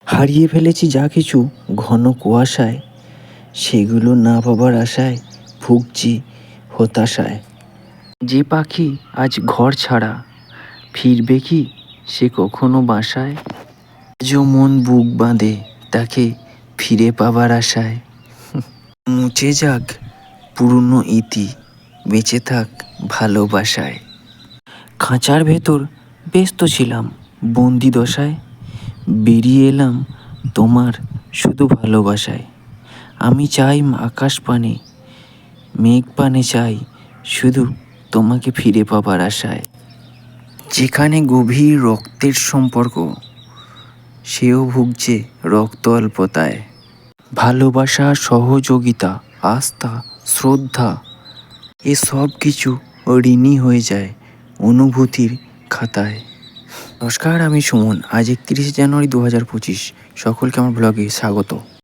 হারিয়ে ফেলেছি যা কিছু ঘন কুয়াশায়, সেগুলো না পাবার আশায় ভুগছি হতাশায়। যে পাখি আজ ঘর ছাড়া, ফিরবে কি সে কখনো বাসায়? আজও মন বুক বাঁধে তাকে ফিরে পাবার আশায়। মুছে যাক পুরনো ইতি, বেঁচে থাক ভালোবাসায়। খাঁচার ভেতর ব্যস্ত ছিলাম বন্দি দশায়, বেরিয়ে এলাম তোমার শুধু ভালোবাসায়। আমি চাই আকাশ পানে, মেঘ পানে চাই শুধু তোমাকে ফিরে পাবার আশায়। যেখানে গভীর রক্তের সম্পর্ক, সেও ভুগছে রক্ত অল্পতায়। ভালোবাসা, সহযোগিতা, আস্থা, শ্রদ্ধা, এসব কিছু ঋণী হয়ে যায় অনুভূতির খাতায়। নমস্কার, আমি সুমন। আজ 31শে জানুয়ারি 2025। সকলকে আমার ব্লগে স্বাগত।